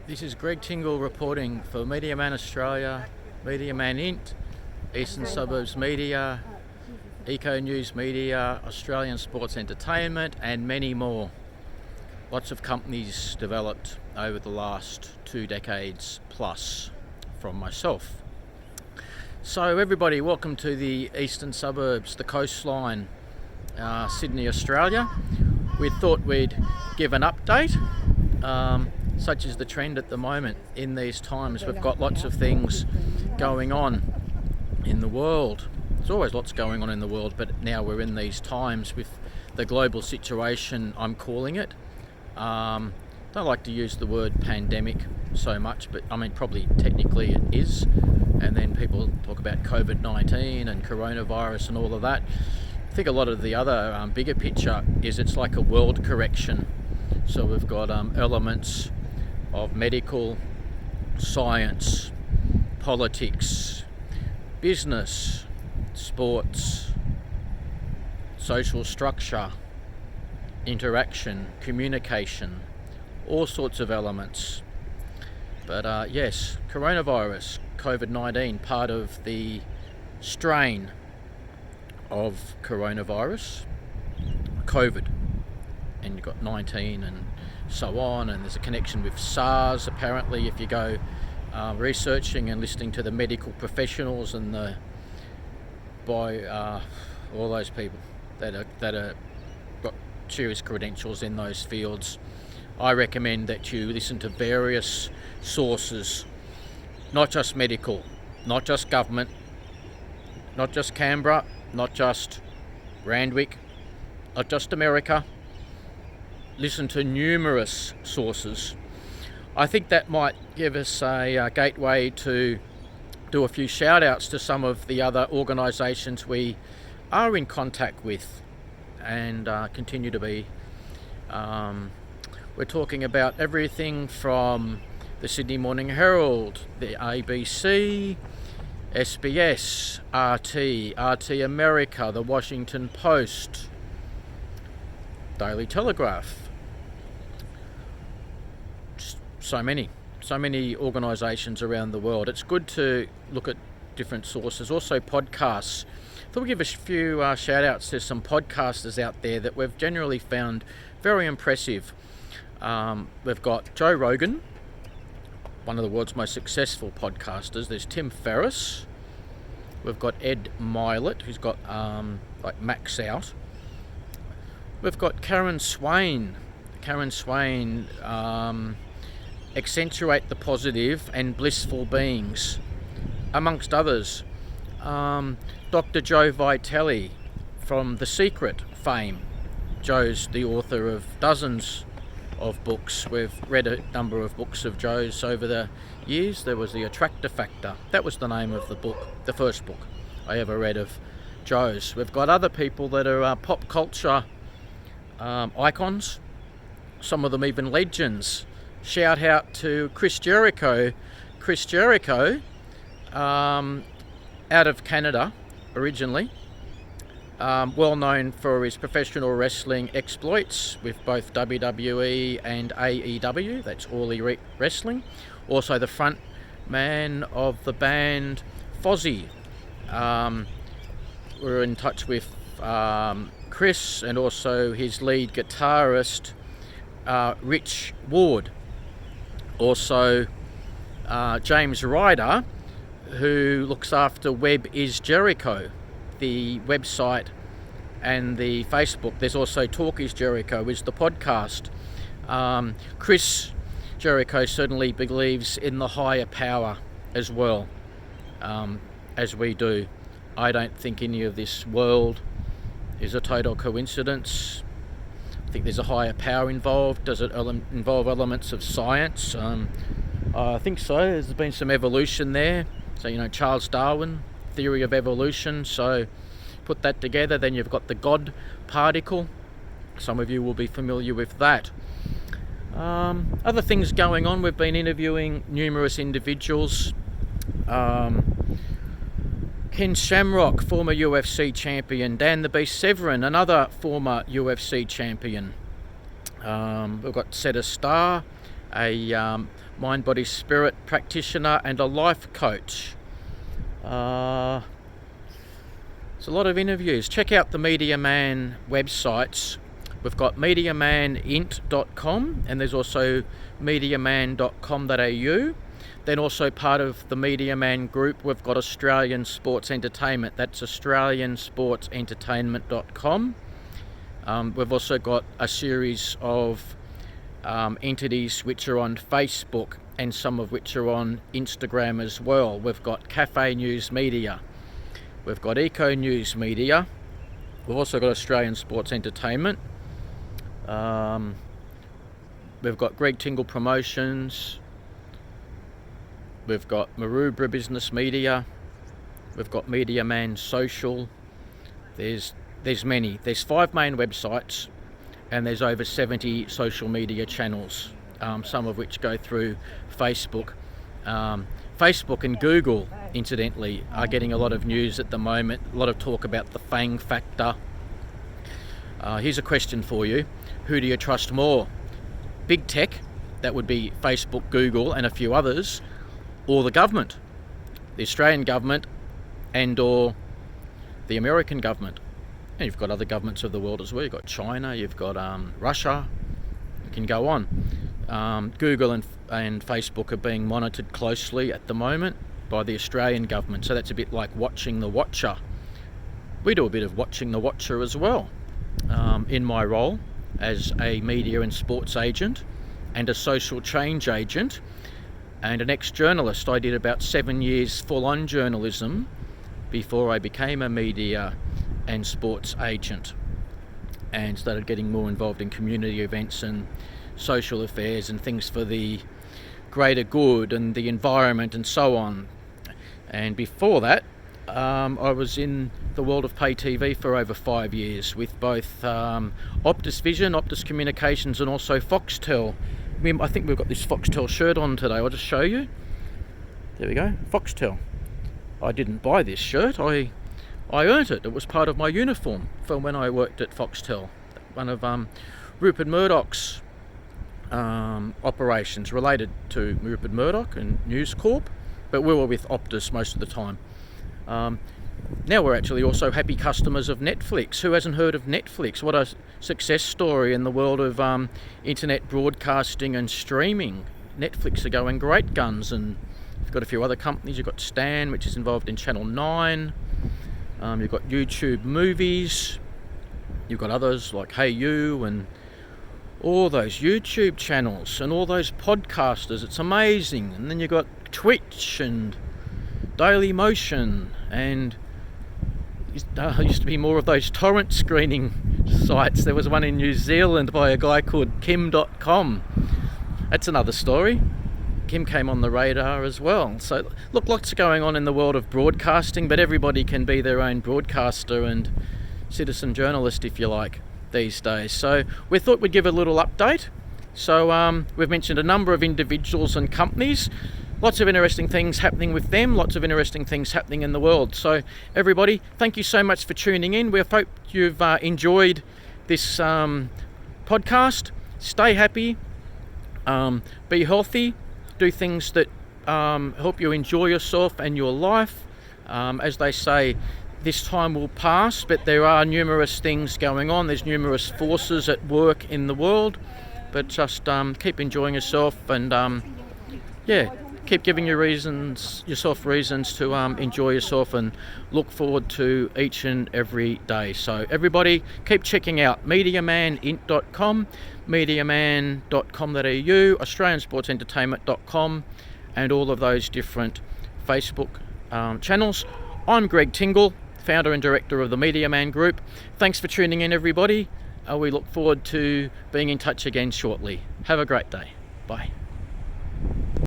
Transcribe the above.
This is Greg Tingle reporting for Media Man Australia, Media Man Int, Eastern Suburbs Media, Eco News Media, Australian Sports Entertainment, and many more. Lots of companies developed over the last 2 decades plus from myself. So everybody, welcome to the Eastern Suburbs, the coastline, Sydney, Australia. We thought we'd give an update. Such is the trend at the moment in these times. We've got lots of things going on in the world. There's always lots going on in the world, but now we're in these times with the global situation, I'm calling it. Don't like to use the word pandemic so much, but I mean probably technically it is. And then people talk about COVID-19 and coronavirus and all of that. I think a lot of the other bigger picture is it's like a world correction. So we've got elements of medical, science, politics, business, sports, social structure, interaction, communication, all sorts of elements. But yes, coronavirus, COVID-19, part of the strain of coronavirus, COVID, and you've got 19 and so on, and there's a connection with SARS apparently if you go researching and listening to the medical professionals and all those people that are got serious credentials in those fields. I recommend that you listen to various sources, not just medical, not just government, not just Canberra, not just Randwick, not just America. Listen to numerous sources. I think that might give us a gateway to do a few shout outs to some of the other organisations we are in contact with and continue to be. We're talking about everything from the Sydney Morning Herald, the ABC, SBS, RT America, the Washington Post, Daily Telegraph. So many organisations around the world. It's good to look at different sources. Also podcasts. I thought we'd give a few shout outs to some podcasters out there that we've generally found very impressive. We've got Joe Rogan, one of the world's most successful podcasters. There's Tim Ferriss. We've got Ed Mylett, who's got like Max Out. We've got Karen Swain. Accentuate the positive and blissful beings, amongst others. Dr. Joe Vitale from The Secret fame. Joe's the author of dozens of books. We've read a number of books of Joe's over the years. There was The Attractor Factor. That was the name of the book, the first book I ever read of Joe's. We've got other people that are pop culture icons, some of them even legends. Shout out to Chris Jericho. Out of Canada originally, well known for his professional wrestling exploits with both WWE and AEW, that's All Elite Wrestling. Also the front man of the band Fozzy. We're in touch with Chris and also his lead guitarist Rich Ward. Also James Ryder, who looks after Web is Jericho, the website and the Facebook. There's also Talk is Jericho is the podcast. Chris Jericho certainly believes in the higher power as well, as we do. I don't think any of this world is a total coincidence. I think there's a higher power involved. Does it involve elements of science? I think so. There's been some evolution there. So, Charles Darwin, theory of evolution. So put that together, then you've got the God particle. Some of you will be familiar with that. Other things going on. We've been interviewing numerous individuals. Ken Shamrock, former UFC champion. Dan the Beast Severin, another former UFC champion. We've got Seta Star, a mind, body, spirit practitioner, and a life coach. There's a lot of interviews. Check out the Media Man websites. We've got MediaManInt.com, and there's also MediaMan.com.au. Then also part of the Media Man group, we've got Australian Sports Entertainment. That's AustralianSportsEntertainment.com. We've also got a series of entities which are on Facebook, and some of which are on Instagram as well. We've got Cafe News Media. We've got Eco News Media. We've also got Australian Sports Entertainment. We've got Greg Tingle Promotions. We've got Maroubra Business Media. We've got Media Man Social. There's many. There's 5 main websites, and there's over 70 social media channels, some of which go through Facebook. Facebook and Google, incidentally, are getting a lot of news at the moment. A lot of talk about the FANG factor. Here's a question for you. Who do you trust more? Big tech, that would be Facebook, Google, and a few others, or the government, the Australian government and or the American government? And you've got other governments of the world as well. You've got China, you've got Russia, you can go on. Google and Facebook are being monitored closely at the moment by the Australian government, so that's a bit like watching the watcher. We do a bit of watching the watcher as well, in my role as a media and sports agent and a social change agent and an ex-journalist. I did about 7 years full-on journalism before I became a media and sports agent and started getting more involved in community events and social affairs and things for the greater good and the environment and so on. And before that, I was in the world of pay TV for over 5 years with both Optus Vision, Optus Communications, and also Foxtel. I think we've got this Foxtel shirt on today. I'll just show you. There we go, Foxtel. I didn't buy this shirt. I earned it. It was part of my uniform from when I worked at Foxtel, one of Rupert Murdoch's operations related to Rupert Murdoch and News Corp, but we were with Optus most of the time. Now we're actually also happy customers of Netflix. Who hasn't heard of Netflix? What a success story in the world of internet broadcasting and streaming. Netflix are going great guns, and you've got a few other companies. You've got Stan, which is involved in Channel 9. You've got YouTube Movies. You've got others like Hey You and all those YouTube channels and all those podcasters. It's amazing. And then you've got Twitch and Daily Motion, and there used to be more of those torrent screening sites. There was one in New Zealand by a guy called Kim.com. That's another story. Kim came on the radar as well. So look, lots going on in the world of broadcasting, but everybody can be their own broadcaster and citizen journalist, if you like, these days. So we thought we'd give a little update. So we've mentioned a number of individuals and companies. Lots of interesting things happening with them, lots of interesting things happening in the world. So everybody, thank you so much for tuning in. We hope you've enjoyed this podcast. Stay happy, be healthy, do things that help you enjoy yourself and your life. As they say, this time will pass, but there are numerous things going on. There's numerous forces at work in the world, but just keep enjoying yourself and keep giving yourself reasons to enjoy yourself and look forward to each and every day. So everybody, keep checking out MediaManInt.com, MediaMan.com.au, AustralianSportsEntertainment.com, and all of those different Facebook channels. I'm Greg Tingle, founder and director of the Media Man Group. Thanks for tuning in, everybody. We look forward to being in touch again shortly. Have a great day. Bye.